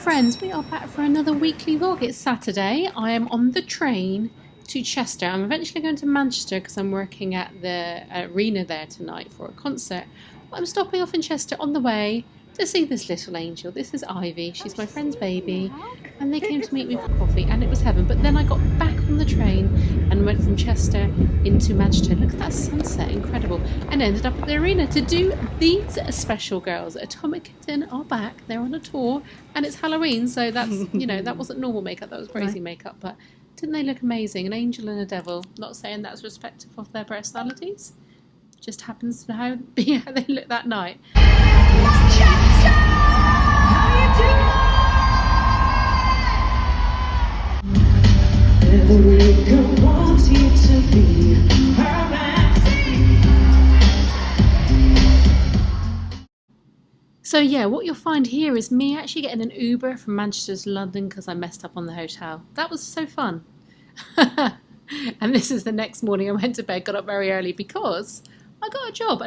friends, we are back for another weekly vlog. It's Saturday. I am on the train to Chester. I'm eventually going to Manchester because I'm working at the arena there tonight for a concert. But I'm stopping off in Chester on the way to see this little angel. This is Ivy. She's my friend's baby. And they came to meet me for coffee and it was heaven. But then I got back on the train and went from Chester into Manchester. Look at that sunset, incredible. And ended up at the arena to do these special girls. Atomic Kitten are back. They're on a tour and it's Halloween. So that's, you know, that wasn't normal makeup. That was crazy makeup. But didn't they look amazing? An angel and a devil. Not saying that's respective of their personalities. Just happens to be how they look that night. Manchester! How you doing? Every girl wants you to be her maxi. So yeah, what you'll find here is me actually getting an Uber from Manchester to London because I messed up on the hotel. That was so fun. And this is the next morning. I went to bed, got up very early because I got a job.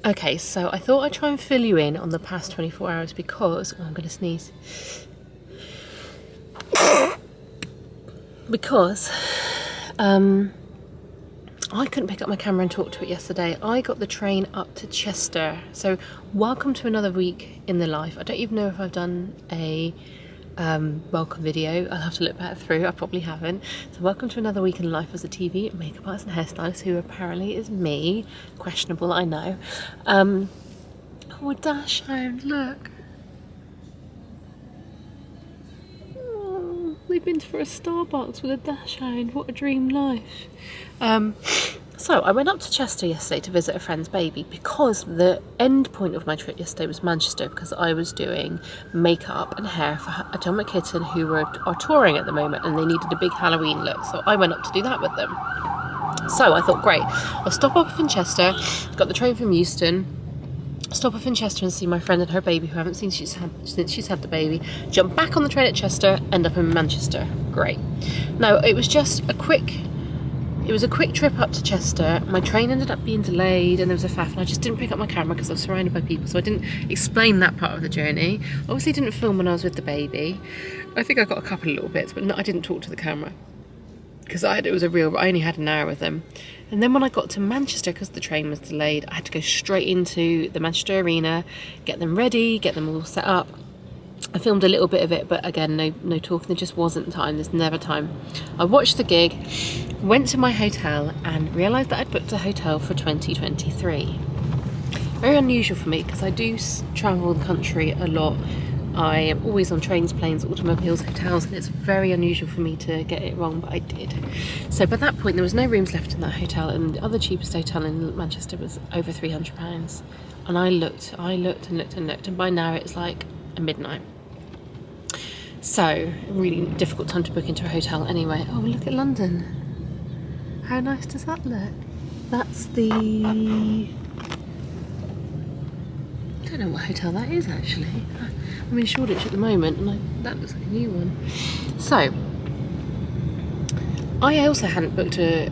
Okay, so I thought I'd try and fill you in on the past 24 hours because... Oh, I'm going to sneeze. Because I couldn't pick up my camera and talk to it yesterday. I got the train up to Chester. So welcome to another week in the life. I don't even know if I've done a welcome video. I'll have to look back through. I probably haven't. So welcome to another week in the life as a TV makeup artist and hairstylist, who apparently is me. Questionable, I know. Oh, a dash hound, look. Oh, we've been for a Starbucks with a dash hound. What a dream life. So I went up to Chester yesterday to visit a friend's baby because the end point of my trip yesterday was Manchester, because I was doing makeup and hair for Atomic Kitten, who are touring at the moment, and they needed a big Halloween look, so I went up to do that with them. So I thought, great, I'll stop off in Chester, got the train from Euston, stop off in Chester and see my friend and her baby, who I haven't seen since she's had the baby, jump back on the train at Chester, end up in Manchester. Great. Now, it was just a quick trip up to Chester. My train ended up being delayed and there was a faff, and I just didn't pick up my camera because I was surrounded by people, so I didn't explain that part of the journey. Obviously didn't film when I was with the baby. I think I got a couple of little bits, but no, I didn't talk to the camera because I only had an hour with them. And then when I got to Manchester, because the train was delayed, I had to go straight into the Manchester Arena, get them ready, get them all set up. I filmed a little bit of it, but again, no talking. There just wasn't time. There's never time. I watched the gig, went to my hotel, and realised that I'd booked a hotel for 2023. Very unusual for me because I do travel the country a lot. I am always on trains, planes, automobiles, hotels, and it's very unusual for me to get it wrong, but I did. So by that point, there was no rooms left in that hotel, and the other cheapest hotel in Manchester was over £300. And I looked, and by now it's like midnight. So really difficult time to book into a hotel anyway. Oh, look at London. How nice does that look? That's the... I don't know what hotel that is actually. I'm in Shoreditch at the moment, and that looks like a new one. So I also hadn't booked a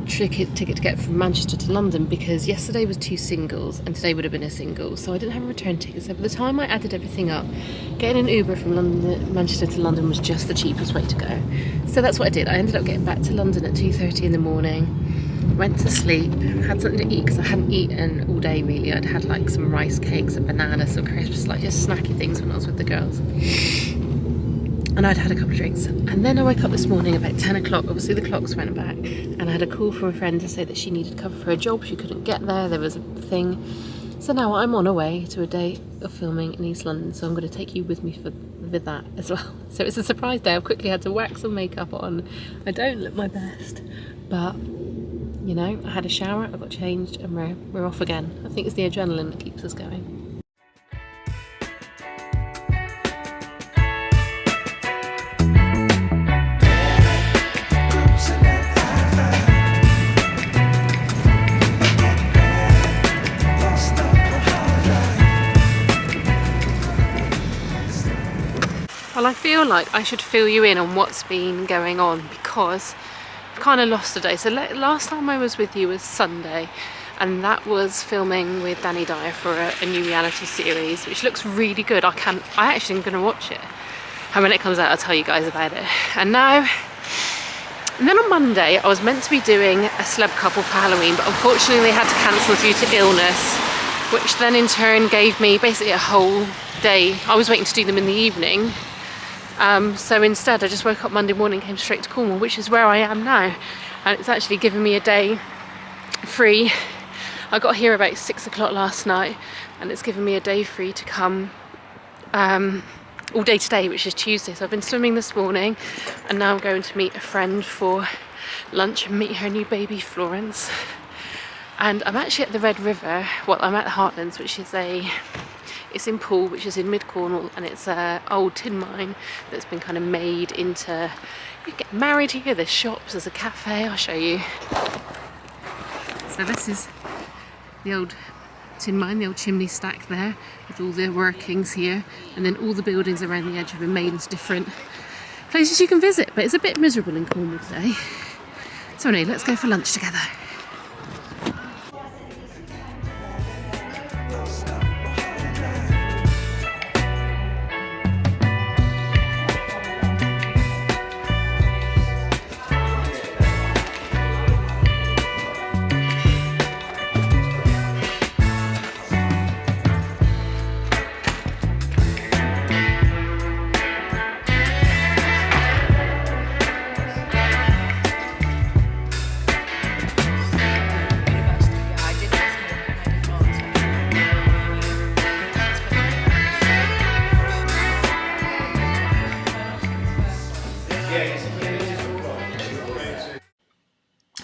ticket to get from Manchester to London because yesterday was 2 singles and today would have been a single, so I didn't have a return ticket. So by the time I added everything up, getting an Uber from Manchester to London was just the cheapest way to go. So that's what I did. I ended up getting back to London at 2:30 in the morning, went to sleep, had something to eat because I hadn't eaten all day really. I'd had like some rice cakes, a banana, some crisps, like just snacky things when I was with the girls. And I'd had a couple of drinks, and then I woke up this morning about 10 o'clock. Obviously the clocks went back, and I had a call from a friend to say that she needed cover for a job. She couldn't get there was a thing. So now I'm on a way to a day of filming in East London, so I'm going to take you with me with that as well. So it's a surprise day. I've quickly had to whack some makeup on. I don't look my best, but you know, I had a shower, I got changed, and we're off again. I think it's the adrenaline that keeps us going. Well, I feel like I should fill you in on what's been going on because I've kind of lost today. So last time I was with you was Sunday, and that was filming with Danny Dyer for a new reality series, which looks really good. I actually am going to watch it. And when it comes out, I'll tell you guys about it. And then on Monday, I was meant to be doing a celeb couple for Halloween, but unfortunately they had to cancel due to illness, which then in turn gave me basically a whole day. I was waiting to do them in the evening. So instead, I just woke up Monday morning, came straight to Cornwall, which is where I am now. And it's actually given me a day free. I got here about 6 o'clock last night, and it's given me a day free to come all day today, which is Tuesday. So I've been swimming this morning, and now I'm going to meet a friend for lunch and meet her new baby Florence. And I'm actually at the Red River. Well, I'm at the Heartlands, which is it's in Poole, which is in mid Cornwall, and it's an old tin mine that's been kind of made into, you get married here, there's shops, there's a cafe, I'll show you. So this is the old tin mine, the old chimney stack there, with all the workings here, and then all the buildings around the edge have been made into different places you can visit, but it's a bit miserable in Cornwall today. So anyway, let's go for lunch together.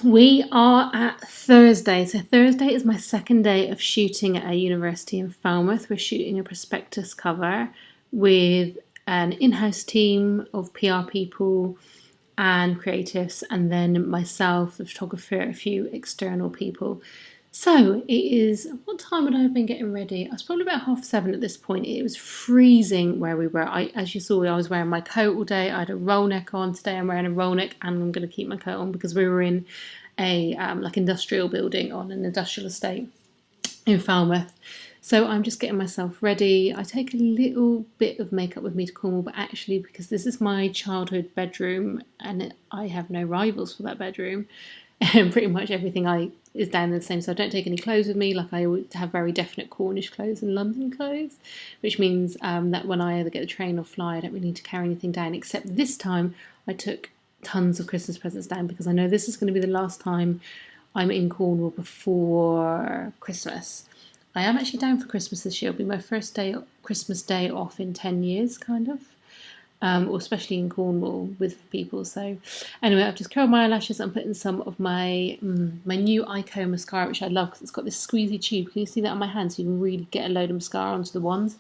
We are at Thursday. So Thursday is my second day of shooting at a university in Falmouth. We're shooting a prospectus cover with an in-house team of PR people and creatives, and then myself, the photographer, a few external people. So it is, what time would I have been getting ready? I was probably about 7:30 at this point. It was freezing where we were. As you saw, I was wearing my coat all day. I had a roll neck on. Today I'm wearing a roll neck, and I'm going to keep my coat on because we were in a like industrial building on an industrial estate in Falmouth. So I'm just getting myself ready. I take a little bit of makeup with me to Cornwall, but actually because this is my childhood bedroom and I have no rivals for that bedroom, and pretty much everything is down the same, so I don't take any clothes with me. Like, I always have very definite Cornish clothes and London clothes, which means that when I either get the train or fly, I don't really need to carry anything down, except this time I took tons of Christmas presents down because I know this is going to be the last time I'm in Cornwall before Christmas. I am actually down for Christmas this year. It'll be my first Christmas day off in 10 years, kind of. Or especially in Cornwall with people. So anyway, I've just curled my eyelashes. I'm putting some of my new Ico mascara, which I love because it's got this squeezy tube. Can you see that on my hand? So you can really get a load of mascara onto the wands.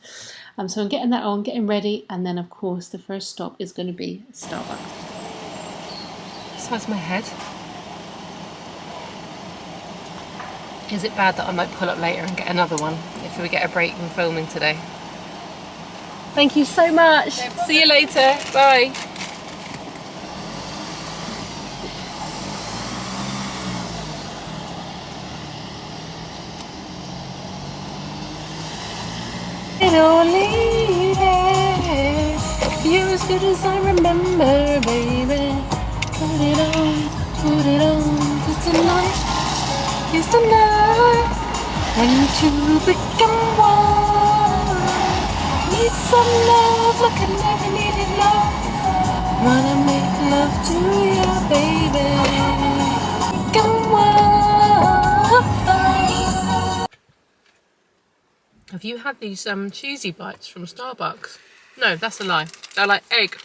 So I'm getting that on, getting ready, and then of course the first stop is going to be Starbucks. Besides my head. Is it bad that I might pull up later and get another one if we get a break from filming today? Thank you so much. See you later. Bye. Little lady, you're as good as I remember, baby. Put it on, 'cause tonight is the night when two become one. Need some love like I never needed love. Wanna make love to you, baby. Come on. Have you had these cheesy bites from Starbucks? No, that's a lie. They're like egg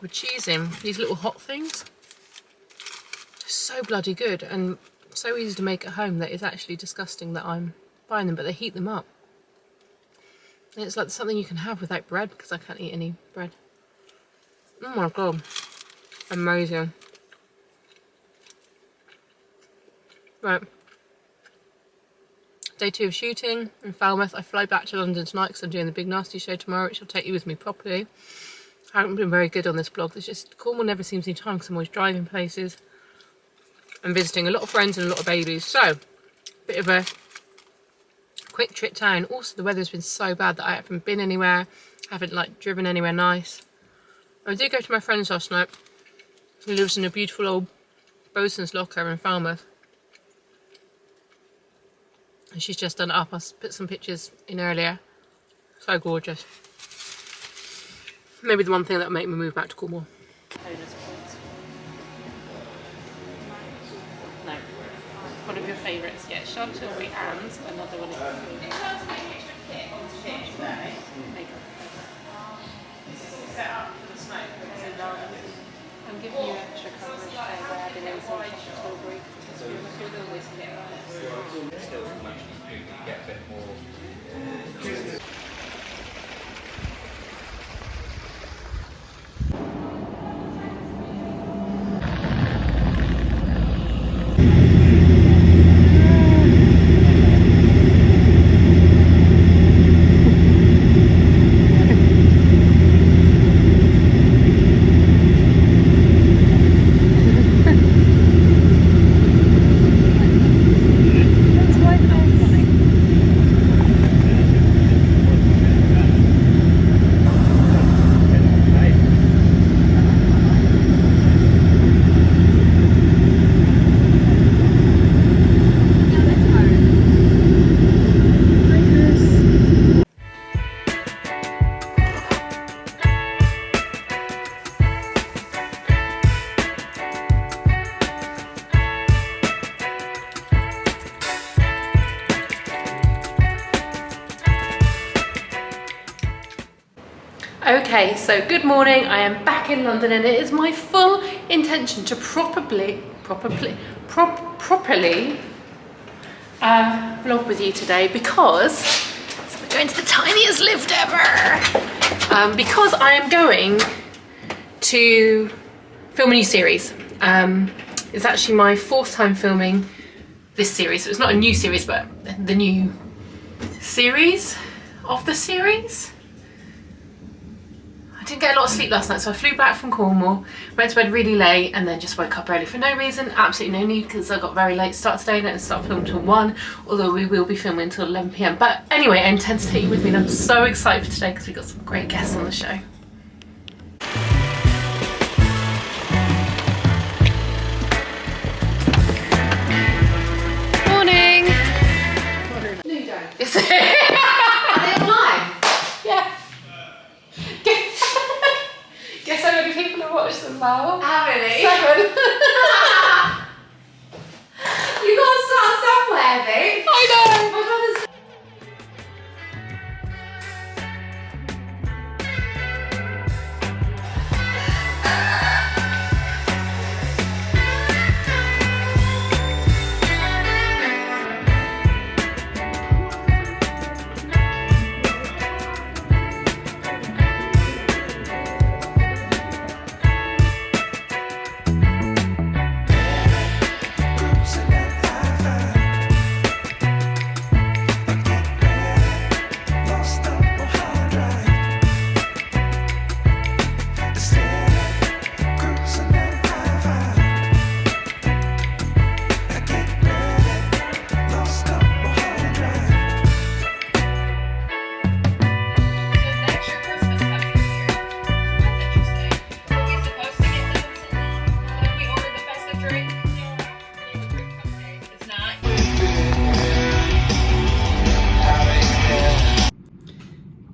with cheese in. These little hot things. They're so bloody good and so easy to make at home that it's actually disgusting that I'm buying them, but they heat them up. And it's like something you can have without bread because I can't eat any bread. Oh my god. Amazing. Right. Day 2 of shooting in Falmouth. I fly back to London tonight because I'm doing the Big Nasty show tomorrow, which I'll take you with me properly. I haven't been very good on this blog. There's just, Cornwall never seems any time because I'm always driving places and visiting a lot of friends and a lot of babies. So, bit of a quick trip down. Also, the weather's been so bad that I haven't been anywhere, haven't like driven anywhere nice. I did go to my friend's last night, who lives in a beautiful old bosun's locker in Falmouth. And she's just done it up. I put some pictures in earlier. So gorgeous. Maybe the one thing that will make me move back to Cornwall. No. One of your favourites, yeah. Chantilly and another one of your favourites. I'm giving you extra coverage by adding in some strawberry. Still much you get a bit more. Okay, so good morning. I am back in London and it is my full intention to properly vlog with you today because we're going to the tiniest lift ever. Because I am going to film a new series. It's actually my 4th time filming this series. So it's not a new series, but the new series of the series. I didn't get a lot of sleep last night, so I flew back from Cornwall, went to bed really late, and then just woke up early for no reason. Absolutely no need, because I got very late start today and I didn't start filming till 1, although we will be filming until 11 PM. But anyway, I intend to take you with me, and I'm so excited for today because we've got some great guests on the show. Morning! No, you don't. Yes. Are they online? Yeah. Guess how many people have watched them now? How many? 7. You got to start somewhere, babe. I know! My brother's.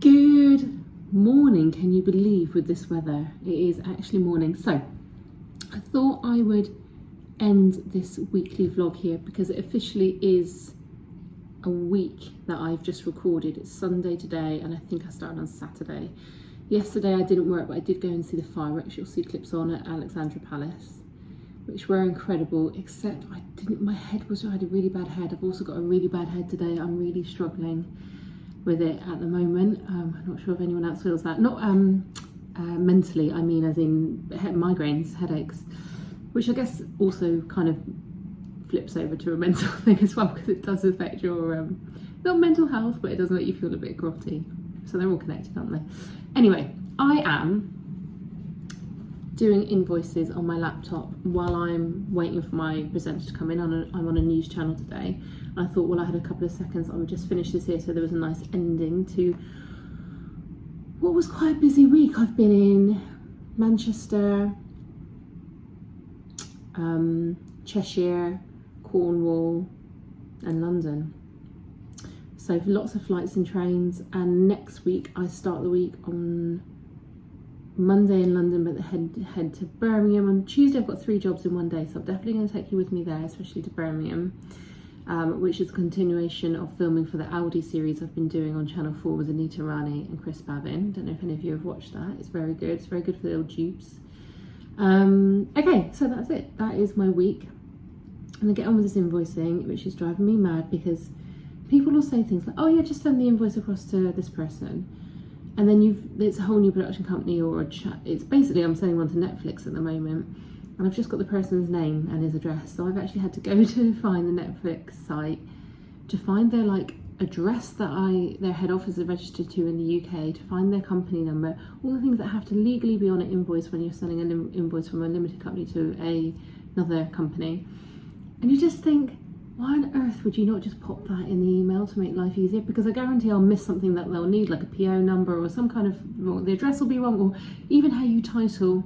Good morning. Can you believe with this weather it is actually morning? So I thought I would end this weekly vlog here because it officially is a week that I've just recorded. It's Sunday today and I think I started on Saturday. Yesterday I didn't work, but I did go and see the fireworks. You'll see clips on at Alexandra Palace, which were incredible, except I had a really bad head. I've also got a really bad head today. I'm really struggling with it at the moment. I'm not sure if anyone else feels that. Not mentally, I mean as in migraines, headaches, which I guess also kind of flips over to a mental thing as well, because it does affect your, not mental health, but it does make you feel a bit grotty. So they're all connected, aren't they? Anyway, I am doing invoices on my laptop while I'm waiting for my presenter to come in. I'm on a news channel today. And I thought, well, I had a couple of seconds, I would just finish this here so there was a nice ending to what was quite a busy week. I've been in Manchester, Cheshire, Cornwall and London. So lots of flights and trains, and next week I start the week on Monday in London, but head to Birmingham. On Tuesday I've got 3 jobs in one day, so I'm definitely going to take you with me there, especially to Birmingham, which is a continuation of filming for the Audi series I've been doing on Channel 4 with Anita Rani and Chris Bavin. Don't know if any of you have watched that. It's very good. It's very good for the little dupes. Okay, so that's it. That is my week. I'm going to get on with this invoicing, which is driving me mad because people will say things like, oh yeah, just send the invoice across to this person. And then it's a whole new production company or a chat. It's basically, I'm sending one to Netflix at the moment, and I've just got the person's name and his address. So I've actually had to go to find the Netflix site to find their address that their head office is registered to in the UK, to find their company number, all the things that have to legally be on an invoice when you're sending an invoice from a limited company to another company. And you just think, why on earth would you not just pop that in the email to make life easier? Because I guarantee I'll miss something that they'll need, like a PO number or some kind of, the address will be wrong, or even how you title.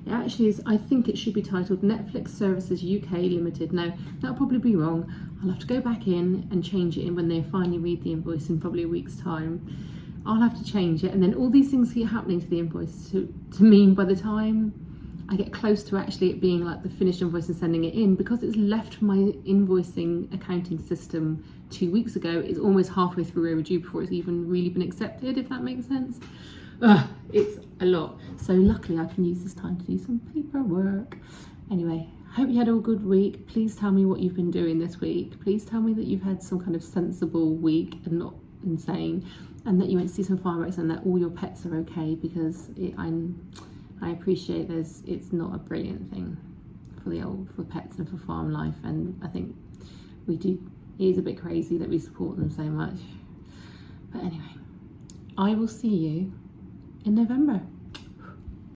It actually is, I think it should be titled Netflix Services UK Limited. Now, that'll probably be wrong. I'll have to go back in and change it in when they finally read the invoice in probably a week's time. I'll have to change it, and then all these things keep happening to the invoice to mean by the time I get close to actually it being like the finished invoice and sending it in, because it's left my invoicing accounting system 2 weeks ago, it's almost halfway through overdue before it's even really been accepted, if that makes sense. It's a lot. So luckily I can use this time to do some paperwork. Anyway, hope you had a good week. Please tell me what you've been doing this week. Please tell me that you've had some kind of sensible week and not insane, and that you went to see some fireworks and that all your pets are okay, because I appreciate it's not a brilliant thing for pets and for farm life, and I think it is a bit crazy that we support them so much. But anyway, I will see you in November.